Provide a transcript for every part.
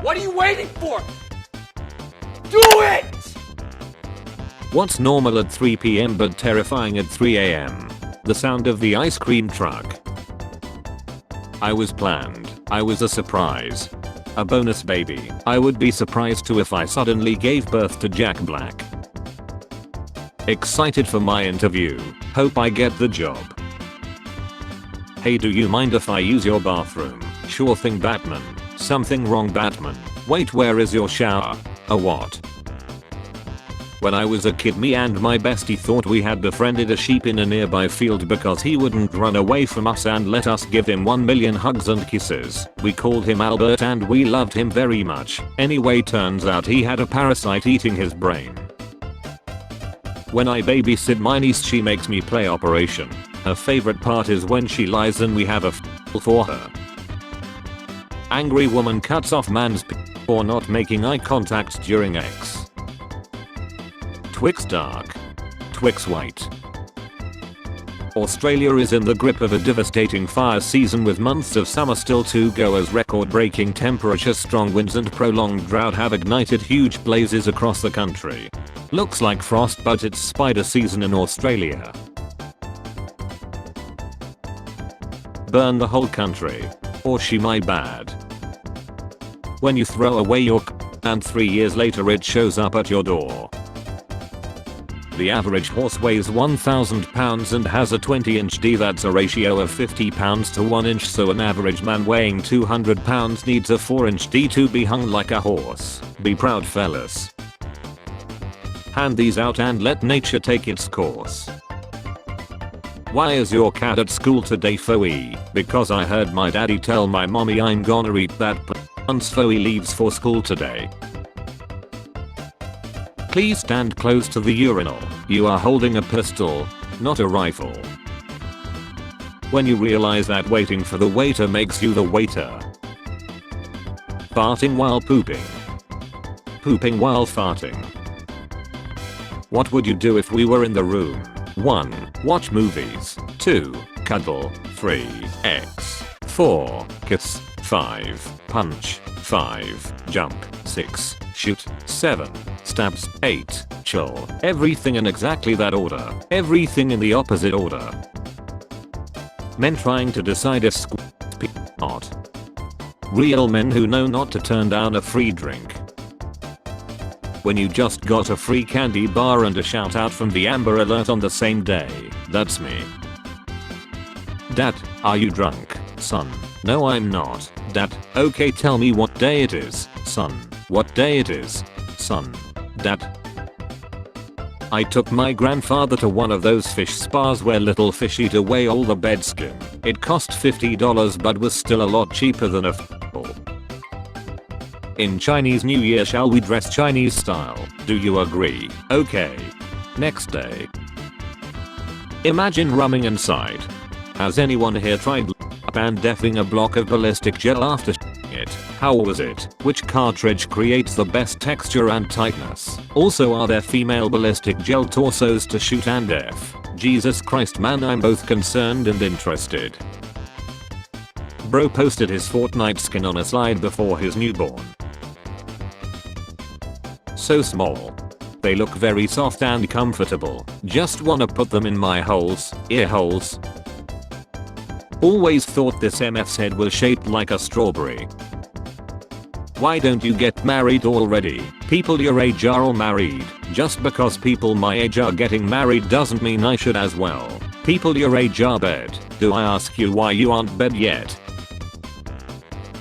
What are you waiting for? Do it! What's normal at 3 p.m. but terrifying at 3 a.m.? The sound of the ice cream truck. I was planned. I was a surprise. A bonus baby. I would be surprised too if I suddenly gave birth to Jack Black. Excited for my interview. Hope I get the job. Hey, do you mind if I use your bathroom? Sure thing, Batman. Something wrong, Batman. Wait, where is your shower? A what? When I was a kid, me and my bestie thought we had befriended a sheep in a nearby field because he wouldn't run away from us and let us give him 1 million hugs and kisses. We called him Albert and we loved him very much. Anyway, turns out he had a parasite eating his brain. When I babysit my niece, she makes me play Operation. Her favorite part is when she lies and we have a for her. Angry woman cuts off man's for not making eye contact during X. Twix dark. Twix white. Australia is in the grip of a devastating fire season with months of summer still to go as record-breaking temperatures, strong winds and prolonged drought have ignited huge blazes across the country. Looks like frost, but it's spider season in Australia. Burn the whole country. Or she my bad. When you throw away your and 3 years later it shows up at your door. The average horse weighs 1,000 pounds and has a 20-inch D. That's a ratio of 50 pounds to 1 inch, so an average man weighing 200 pounds needs a 4-inch D to be hung like a horse. Be proud, fellas. Hand these out and let nature take its course. Why is your cat at school today, Foey? Because I heard my daddy tell my mommy I'm gonna eat that once Foey leaves for school today. Please stand close to the urinal. You are holding a pistol, not a rifle. When you realize that waiting for the waiter makes you the waiter. Farting while pooping. Pooping while farting. What would you do if we were in the room? 1. Watch movies. 2. Cuddle. 3. X. 4. Kiss. 5. Punch. 5. Jump. 6. Shoot. 7. Stabs. 8. Chill. Everything in exactly that order. Everything in the opposite order. Men trying to decide if not. Real men who know not to turn down a free drink. When you just got a free candy bar and a shout out from the Amber Alert on the same day. That's me. Dad, are you drunk? Son, no I'm not. Dad, okay, tell me what day it is. Son, what day it is? Son, Dad. I took my grandfather to one of those fish spas where little fish eat away all the bed skin. It cost $50 but was still a lot cheaper than a f***able. In Chinese New Year, shall we dress Chinese style? Do you agree? Okay. Next day. Imagine rumming inside. Has anyone here tried and deffing a block of ballistic gel after it? How was it? Which cartridge creates the best texture and tightness? Also, are there female ballistic gel torsos to shoot and deff? Jesus Christ, man, I'm both concerned and interested. Bro posted his Fortnite skin on a slide before his newborn. So small. They look very soft and comfortable. Just wanna put them in my holes, ear holes. Always thought this MF's head was shaped like a strawberry. Why don't you get married already? People your age are all married. Just because people my age are getting married doesn't mean I should as well. People your age are bed. Do I ask you why you aren't bed yet?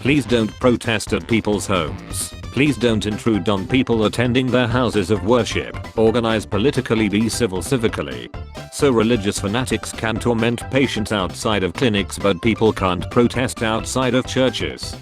Please don't protest at people's homes. Please don't intrude on people attending their houses of worship. Organize politically, be civil civically. So religious fanatics can torment patients outside of clinics but people can't protest outside of churches.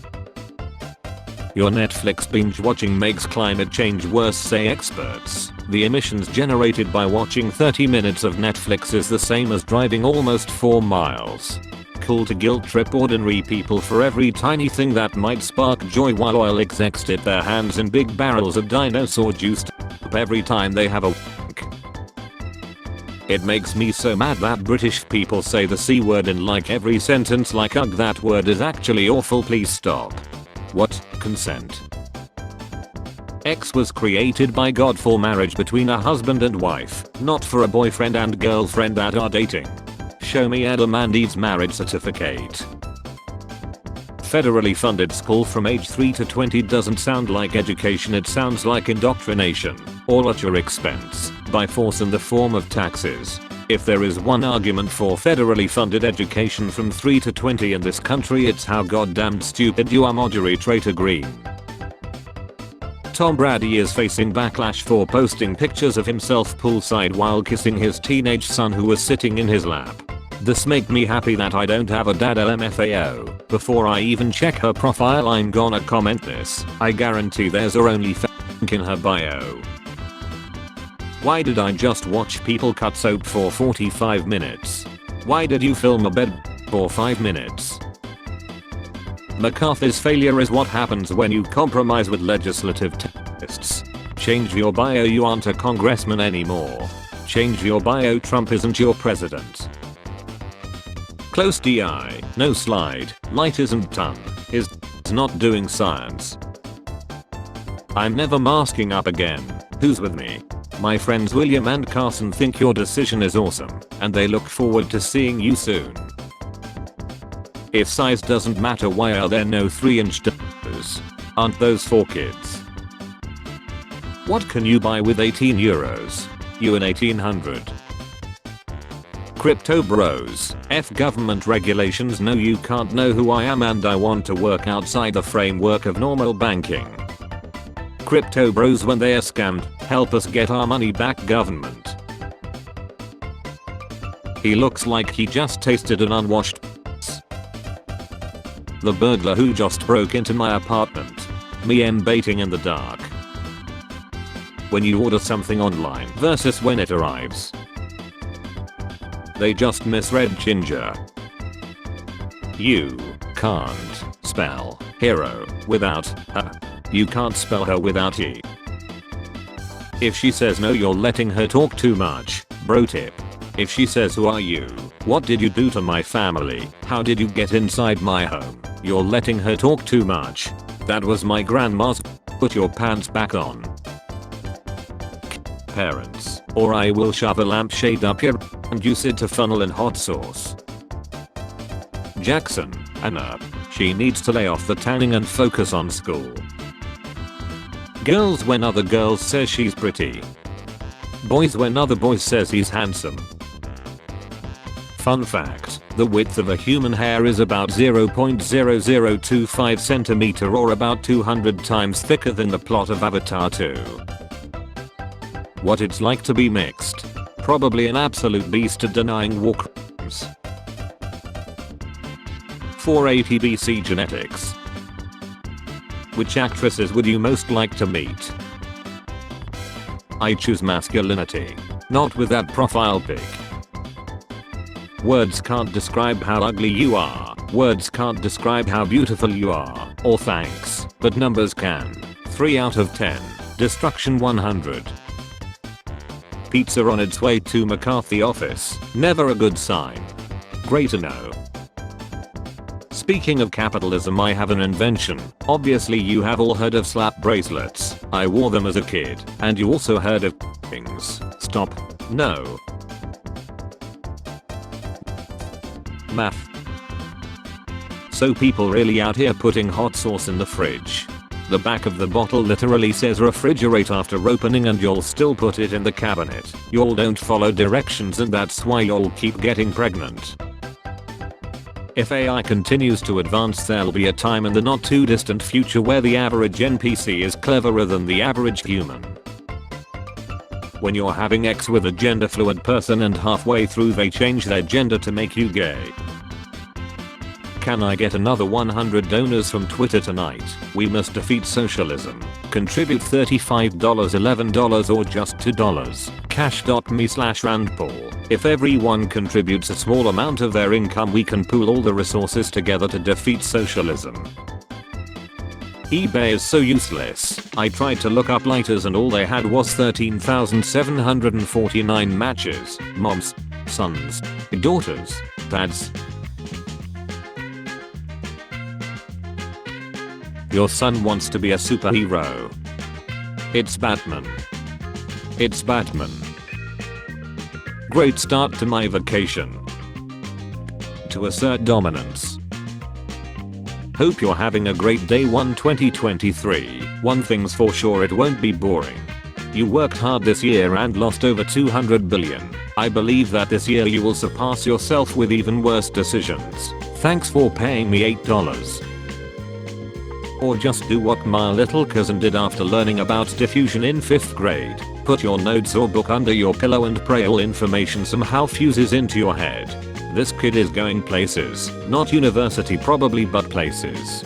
Your Netflix binge watching makes climate change worse, say experts. The emissions generated by watching 30 minutes of Netflix is the same as driving almost 4 miles. Cool to guilt trip ordinary people for every tiny thing that might spark joy while oil execs dip their hands in big barrels of dinosaur juice every time they have a wank. It makes me so mad that British people say the C word in like every sentence like ugh, that word is actually awful, please stop. What? Consent. X was created by God for marriage between a husband and wife, not for a boyfriend and girlfriend that are dating. Show me Adam and Eve's marriage certificate. Federally funded school from age 3 to 20 doesn't sound like education, it sounds like indoctrination, all at your expense, by force in the form of taxes. If there is one argument for federally funded education from 3 to 20 in this country, it's how goddamn stupid you are. Marjorie Trader Green. Tom Brady is facing backlash for posting pictures of himself poolside while kissing his teenage son who was sitting in his lap. This make me happy that I don't have a dad. LMFAO. Before I even check her profile, I'm gonna comment this. I guarantee there's a only in her bio. Why did I just watch people cut soap for 45 minutes? Why did you film a bed for 5 minutes? McCarthy's failure is what happens when you compromise with legislative tests. Change your bio, you aren't a congressman anymore. Change your bio, Trump isn't your president. Close DI, no slide, light isn't done, is not doing science. I'm never masking up again. Who's with me? My friends William and Carson think your decision is awesome, and they look forward to seeing you soon. If size doesn't matter, why are there no 3-inch dildos? Aren't those for kids? What can you buy with 18 euros? You in 1800. Crypto bros, F government regulations. No, you can't know who I am and I want to work outside the framework of normal banking. Crypto bros, when they are scammed, help us get our money back, government. He looks like he just tasted an unwashed the burglar who just broke into my apartment. Me baiting in the dark. When you order something online versus when it arrives. They just misread ginger. You can't spell hero without her. You can't spell her without E. If she says no, you're letting her talk too much. Bro tip. If she says who are you? What did you do to my family? How did you get inside my home? You're letting her talk too much. That was my grandma's. Put your pants back on. Parents, or I will shove a lampshade up your and use it to funnel in hot sauce. Jackson, Anna. She needs to lay off the tanning and focus on school. Girls when other girls says she's pretty. Boys when other boys says he's handsome. Fun fact, the width of a human hair is about 0.0025 cm or about 200 times thicker than the plot of Avatar 2. What it's like to be mixed. Probably an absolute beast at denying war crimes. 480 BC genetics. Which actresses would you most like to meet? I choose masculinity. Not with that profile pic. Words can't describe how ugly you are. Words can't describe how beautiful you are. Or thanks. But numbers can. 3 out of 10. Destruction 100. Pizza on its way to McCarthy office. Never a good sign. Great to know. Speaking of capitalism, I have an invention. Obviously you have all heard of slap bracelets. I wore them as a kid. And you also heard of things. Stop. No. Math. So people really out here putting hot sauce in the fridge. The back of the bottle literally says refrigerate after opening and you'll still put it in the cabinet. Y'all don't follow directions and that's why y'all keep getting pregnant. If AI continues to advance, there'll be a time in the not too distant future where the average NPC is cleverer than the average human. When you're having sex with a gender fluid person and halfway through they change their gender to make you gay. Can I get another 100 donors from Twitter tonight? We must defeat socialism. Contribute $35, $11 or just $2. Cash.me/RandPaul. If everyone contributes a small amount of their income, we can pool all the resources together to defeat socialism. eBay is so useless. I tried to look up lighters and all they had was 13,749 matches. Moms, sons, daughters, dads. Your son wants to be a superhero. It's Batman. It's Batman. Great start to my vacation. To assert dominance. Hope you're having a great day 2023. One thing's for sure, it won't be boring. You worked hard this year and lost over 200 billion. I believe that this year you will surpass yourself with even worse decisions. Thanks for paying me $8. Or just do what my little cousin did after learning about diffusion in 5th grade. Put your notes or book under your pillow and pray all information somehow fuses into your head. This kid is going places. Not university probably, but places.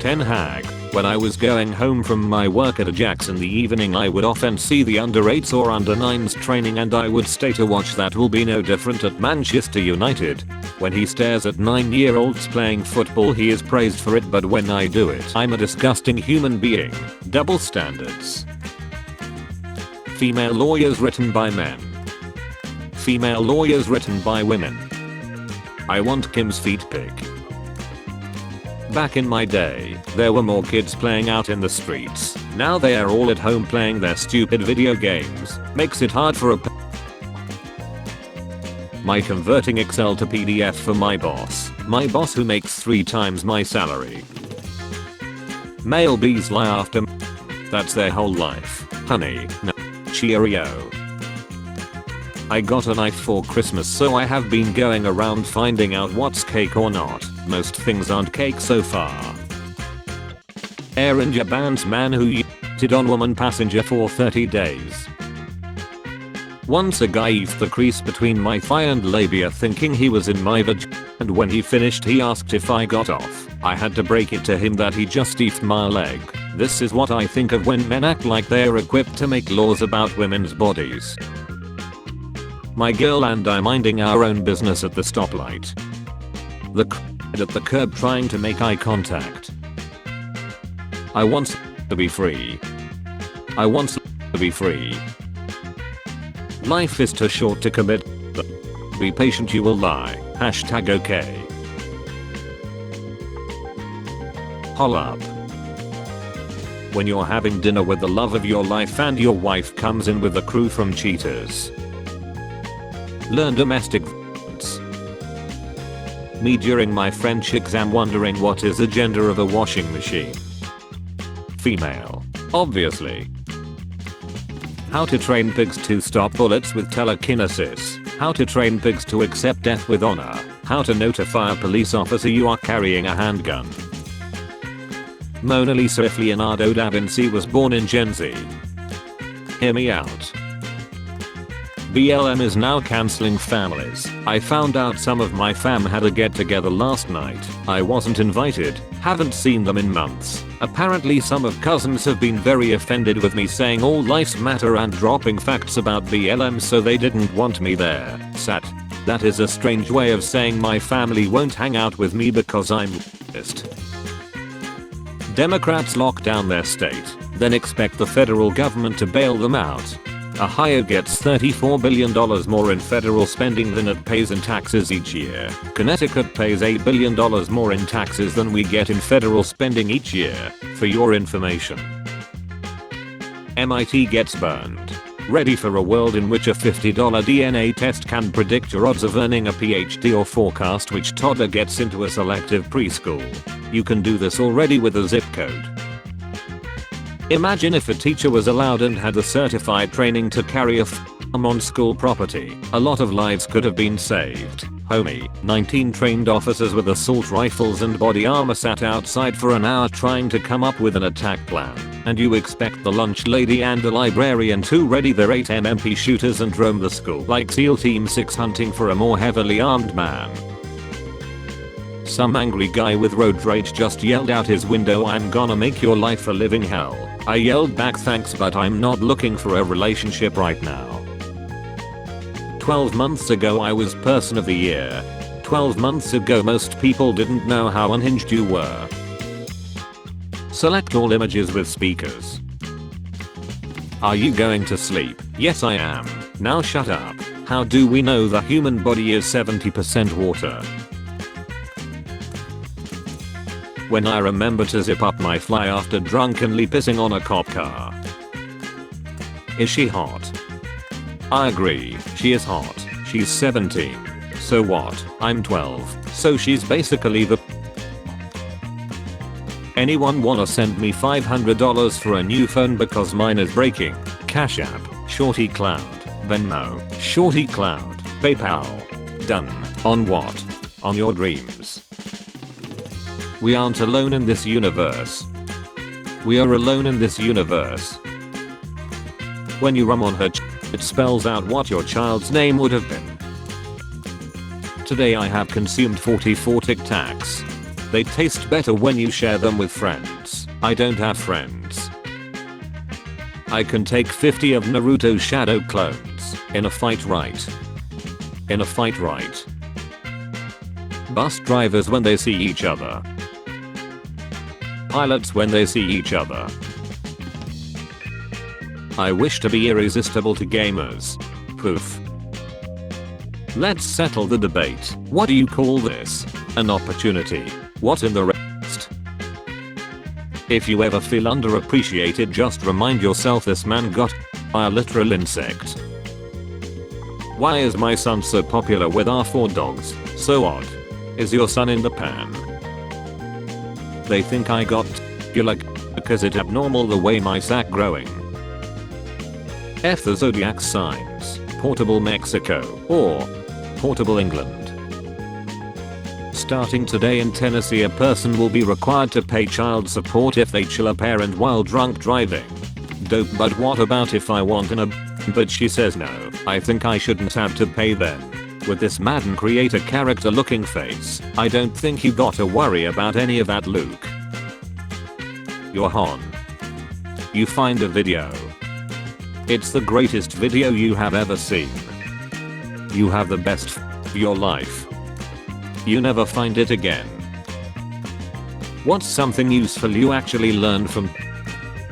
10 Hag. When I was going home from my work at Ajax in the evening, I would often see the under 8s or under 9s training, and I would stay to watch. That will be no different at Manchester United. When he stares at 9-year-olds playing football, he is praised for it, but when I do it, I'm a disgusting human being. Double standards. Female lawyers written by men. Female lawyers written by women. I want Kim's feet pic. Back in my day, there were more kids playing out in the streets. Now they are all at home playing their stupid video games. Makes it hard for a My converting Excel to PDF for my boss. My boss who makes 3 times my salary. Male bees lie after That's their whole life. Honey, no. Cheerio. I got a knife for Christmas, so I have been going around finding out what's cake or not. Most things aren't cake so far. Air India bans man who yeeted on woman passenger for 30 days. Once a guy eaved the crease between my thigh and labia thinking he was in my vag, and when he finished he asked if I got off. I had to break it to him that he just eaved my leg. This is what I think of when men act like they're equipped to make laws about women's bodies. My girl and I minding our own business at the stoplight. The kid at the curb trying to make eye contact. I want to be free. I want to be free. Life is too short to commit. Be patient, you will lie. Hashtag okay. Hol'Up. When you're having dinner with the love of your life and your wife comes in with a crew from cheaters. Learn domestic violence. Me during my French exam wondering what is the gender of a washing machine. Female. Obviously. How to train pigs to stop bullets with telekinesis. How to train pigs to accept death with honor. How to notify a police officer you are carrying a handgun. Mona Lisa. If Leonardo da Vinci was born in Gen Z. Hear me out. BLM is now cancelling families. I found out some of my fam had a get together last night. I wasn't invited, haven't seen them in months. Apparently some of cousins have been very offended with me saying all lives matter and dropping facts about BLM, so they didn't want me there. Sad. That is a strange way of saying my family won't hang out with me because I'm racist. Democrats lock down their state, then expect the federal government to bail them out. Ohio gets $34 billion more in federal spending than it pays in taxes each year. Connecticut pays $8 billion more in taxes than we get in federal spending each year, for your information. MIT gets burned. Ready for a world in which a $50 DNA test can predict your odds of earning a PhD or forecast which toddler gets into a selective preschool. You can do this already with a zip code. Imagine if a teacher was allowed and had the certified training to carry a firearm on school property. A lot of lives could have been saved. Homie, 19 trained officers with assault rifles and body armor sat outside for an hour trying to come up with an attack plan. And you expect the lunch lady and a librarian to ready their 8mm shooters and roam the school like SEAL Team 6 hunting for a more heavily armed man. Some angry guy with road rage just yelled out his window, "I'm gonna make your life a living hell." I yelled back, "Thanks, but I'm not looking for a relationship right now." 12 months ago I was Person of the Year. 12 months ago most people didn't know how unhinged you were. Select all images with speakers. Are you going to sleep? Yes I am. Now shut up. How do we know the human body is 70% water? when I remember to zip up my fly after drunkenly pissing on a cop car. Is she hot? I agree, she is hot. She's 17. So what? I'm 12. So she's basically the... Anyone wanna send me $500 for a new phone because mine is breaking? Cash App, Shorty Cloud, Venmo, Shorty Cloud, PayPal. Done. On what? On your dreams. We aren't alone in this universe. We are alone in this universe. When you rum on her it spells out what your child's name would have been. Today I have consumed 44 Tic Tacs. They taste better when you share them with friends. I don't have friends. I can take 50 of Naruto's shadow clones. In a fight right. In a fight right. Bus drivers when they see each other. Pilots when they see each other. I wish to be irresistible to gamers. Poof. Let's settle the debate. What do you call this? An opportunity. What in the rest? If you ever feel underappreciated, just remind yourself this man got by a literal insect. Why is my son so popular with our 4 dogs? So odd. Is your son in the pan? They think I got because it abnormal the way my sack growing. F the zodiac signs. Portable Mexico or Portable England. Starting today in Tennessee, a person will be required to pay child support if they chill a parent while drunk driving. Dope, but what about if I want an but she says no, I think I shouldn't have to pay then. With this Madden creator character looking face, I don't think you gotta worry about any of that, Luke. You're on. You find a video. It's the greatest video you have ever seen. You have the best of your life. You never find it again. What's something useful you actually learned from?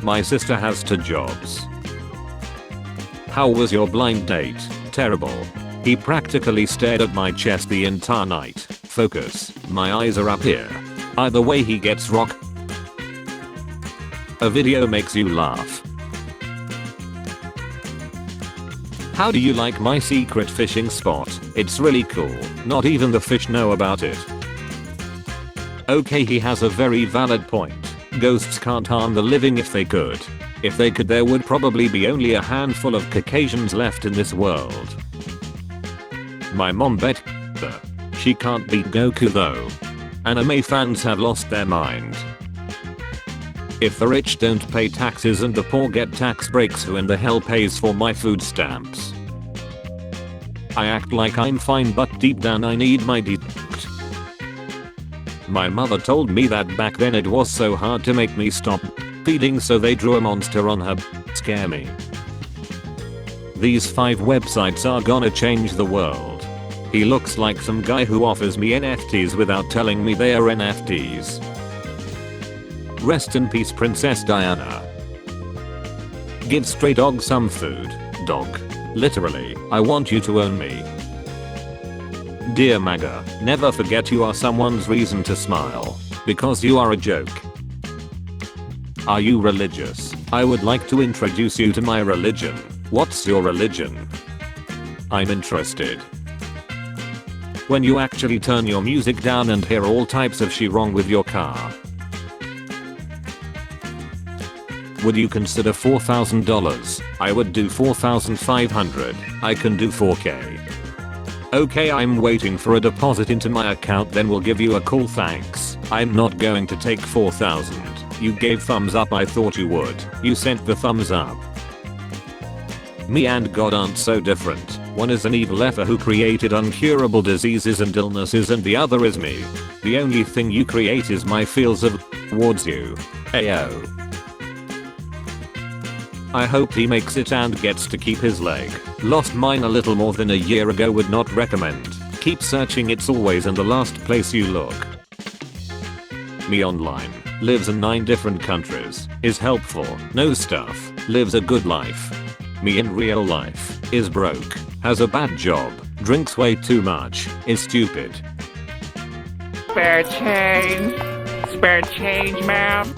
My sister has 2 jobs. How was your blind date? Terrible. He practically stared at my chest the entire night. Focus. My eyes are up here. Either way he gets rock. A video makes you laugh. How do you like my secret fishing spot? It's really cool. Not even the fish know about it. Okay, he has a very valid point. Ghosts can't harm the living if they could. If they could, there would probably be only a handful of Caucasians left in this world. My mom bet her. She can't beat Goku though. Anime fans have lost their mind. If the rich don't pay taxes and the poor get tax breaks, who in the hell pays for my food stamps? I act like I'm fine, but deep down I need my deduct. My mother told me that back then it was so hard to make me stop feeding, so they drew a monster on her. Scare me. These 5 websites are gonna change the world. He looks like some guy who offers me NFTs without telling me they are NFTs. Rest in peace, Princess Diana. Give stray dog some food, dog. Literally, I want you to own me. Dear MAGA, never forget you are someone's reason to smile. Because you are a joke. Are you religious? I would like to introduce you to my religion. What's your religion? I'm interested. When you actually turn your music down and hear all types of shit wrong with your car. Would you consider $4,000? I would do $4,500. I can do 4K. Okay, I'm waiting for a deposit into my account, then we'll give you a call, thanks. I'm not going to take 4,000. You gave thumbs up, I thought you would. You sent the thumbs up. Me and God aren't so different. One is an evil effer who created incurable diseases and illnesses, and the other is me. The only thing you create is my feels of towards you. Ayo. I hope he makes it and gets to keep his leg. Lost mine a little more than a year ago, would not recommend. Keep searching, it's always in the last place you look. Me online. Lives in 9 different countries. Is helpful. Knows stuff. Lives a good life. Me in real life. Is broke. Has a bad job. Drinks way too much. Is stupid. Spare change. spare change, ma'am?